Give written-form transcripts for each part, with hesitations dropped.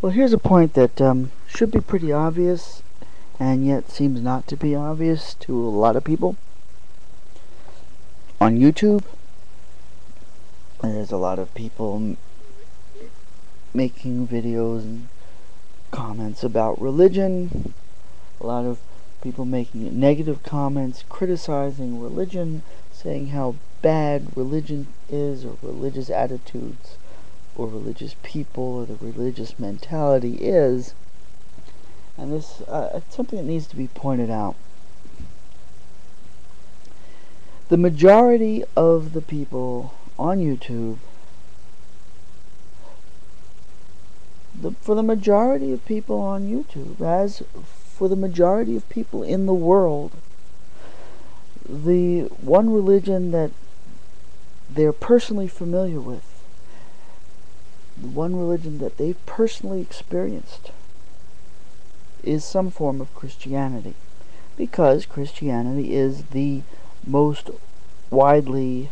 Well, here's a point that should be pretty obvious, and yet seems not to be obvious to a lot of people. On YouTube, there's a lot of people making videos and comments about religion, a lot of people making negative comments, criticizing religion, saying how bad religion is, or religious attitudes, or religious people, or the religious mentality is. And this it's something that needs to be pointed out. The majority of the people on YouTube, for the majority of people on YouTube, as for the majority of people in the world, the one religion that they're personally familiar with, the one religion that they've personally experienced, is some form of Christianity, because Christianity is the most widely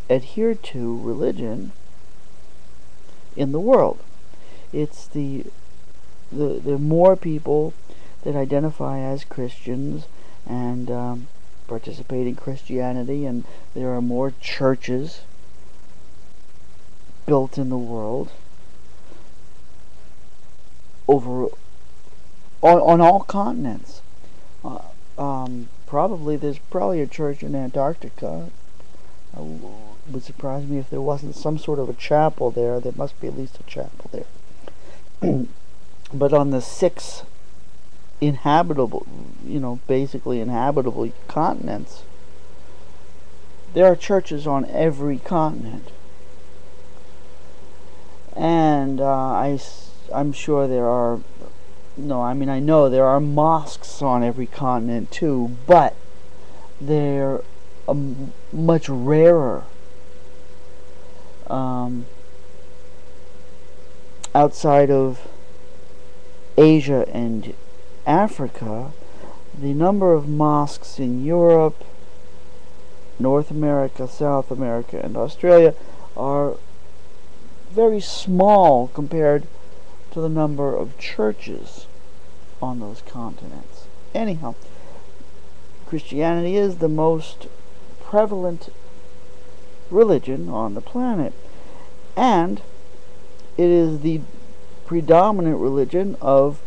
adhered to religion in the world. It's the more people that identify as Christians and participate in Christianity, and there are more churches built in the world over on all continents. There's probably a church in Antarctica. It would surprise me if there wasn't some sort of a chapel there. There must be at least a chapel there. But on the 6 basically inhabitable continents, there are churches on every continent. And I'm sure there are, I know there are mosques on every continent too, but they're much rarer. Outside of Asia and Africa, the number of mosques in Europe, North America, South America, and Australia are very small compared to the number of churches on those continents. Anyhow, Christianity is the most prevalent religion on the planet, and it is the predominant religion of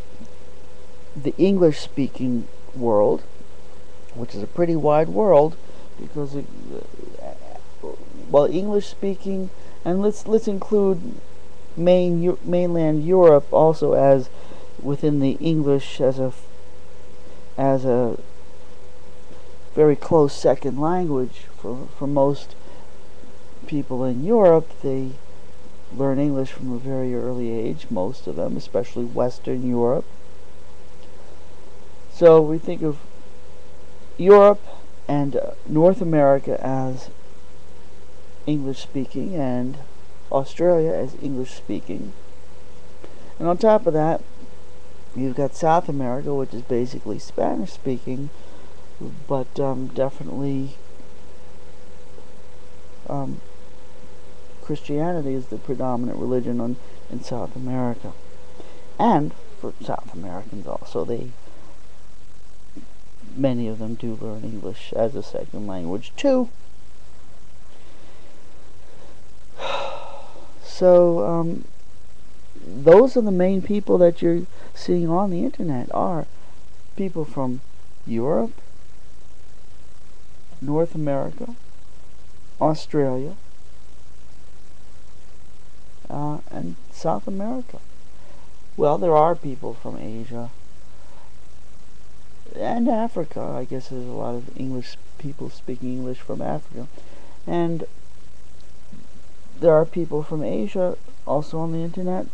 the English-speaking world, which is a pretty wide world, because English-speaking, and let's include mainland Europe also as within the English as a very close second language for most people in Europe. They learn English from a very early age, most of them, especially Western Europe. So we think of Europe and North America as English-speaking, and Australia as English-speaking. And on top of that, you've got South America, which is basically Spanish-speaking, but definitely Christianity is the predominant religion in South America. And for South Americans also, many of them do learn English as a second language too. So those are the main people that you're seeing on the internet, are people from Europe, North America, Australia, and South America. Well, there are people from Asia and Africa. I guess there's a lot of English people speaking English from Africa, and there are people from Asia also on the internet.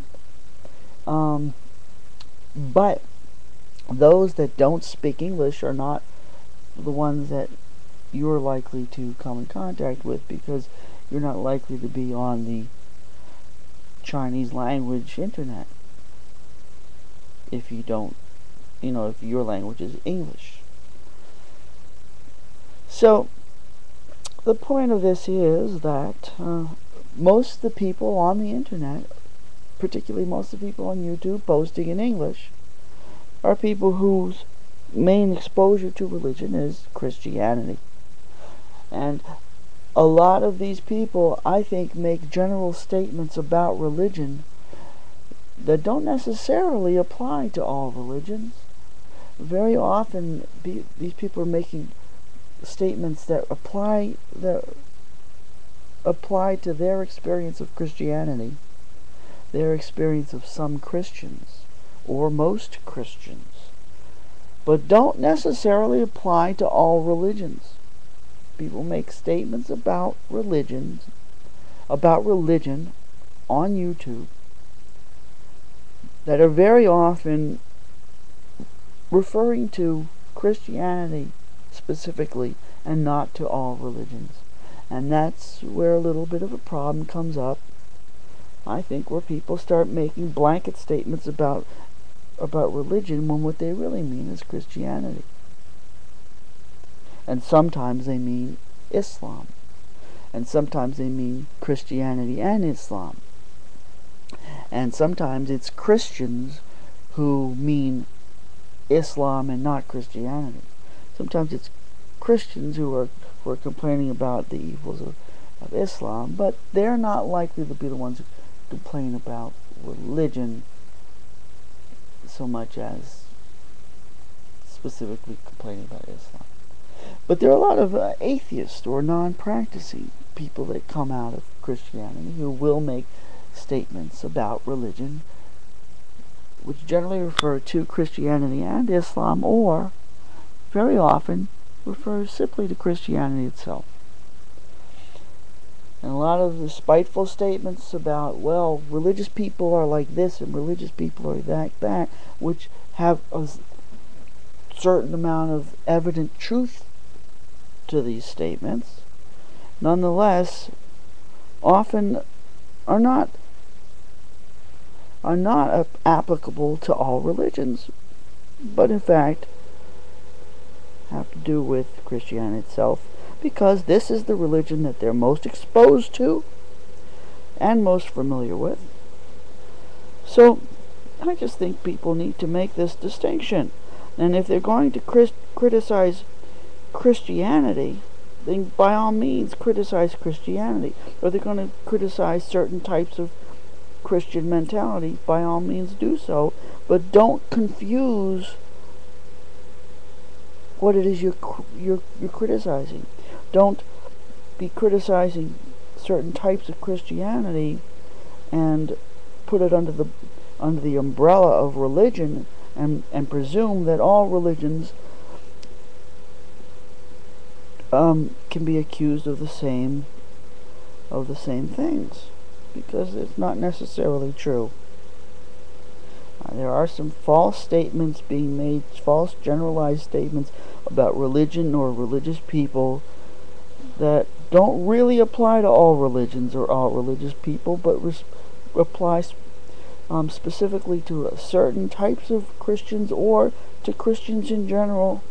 But those that don't speak English are not the ones that you're likely to come in contact with, because you're not likely to be on the Chinese language internet if you don't, if your language is English. So the point of this is that most of the people on the internet particularly most of the people on YouTube posting in English, are people whose main exposure to religion is Christianity. And a lot of these people, I think, make general statements about religion that don't necessarily apply to all religions. Very often, these people are making statements that apply to their experience of Christianity, their experience of some Christians, or most Christians, but don't necessarily apply to all religions. People make statements about religion on YouTube that are very often referring to Christianity specifically and not to all religions. And that's where a little bit of a problem comes up, I think, where people start making blanket statements about religion when what they really mean is Christianity. And sometimes they mean Islam. And sometimes they mean Christianity and Islam. And sometimes it's Christians who mean Islam and not Christianity. Sometimes it's Christians who are complaining about the evils of Islam, but they're not likely to be the ones who complain about religion so much as specifically complaining about Islam. But there are a lot of atheists or non-practicing people that come out of Christianity who will make statements about religion which generally refer to Christianity and Islam, or very often refers simply to Christianity itself. And a lot of the spiteful statements about, well, religious people are like this and religious people are that, which have a certain amount of evident truth to these statements, nonetheless, often are not applicable to all religions, but in fact have to do with Christianity itself, because this is the religion that they're most exposed to and most familiar with. So I just think people need to make this distinction. And if they're going to criticize Christianity, then by all means criticize Christianity. Or they're going to criticize certain types of Christian mentality, by all means do so. But don't confuse what it is you're criticizing. Don't be criticizing certain types of Christianity and put it under the umbrella of religion and presume that all religions can be accused of the same things, because it's not necessarily true. There are some false statements being made, false generalized statements about religion or religious people that don't really apply to all religions or all religious people, but apply specifically to certain types of Christians or to Christians in general.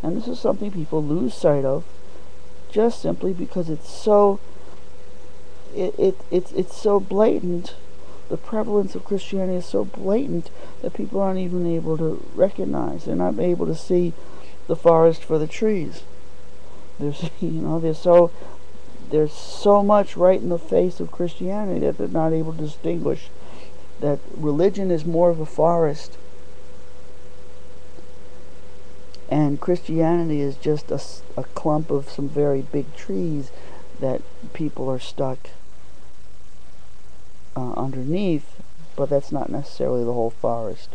And this is something people lose sight of just simply because it's so it's so blatant. The prevalence of Christianity is so blatant that people aren't even able to recognize. They're not able to see the forest for the trees. There's so much right in the face of Christianity that they're not able to distinguish that religion is more of a forest and Christianity is just a clump of some very big trees that people are stuck underneath, but that's not necessarily the whole forest.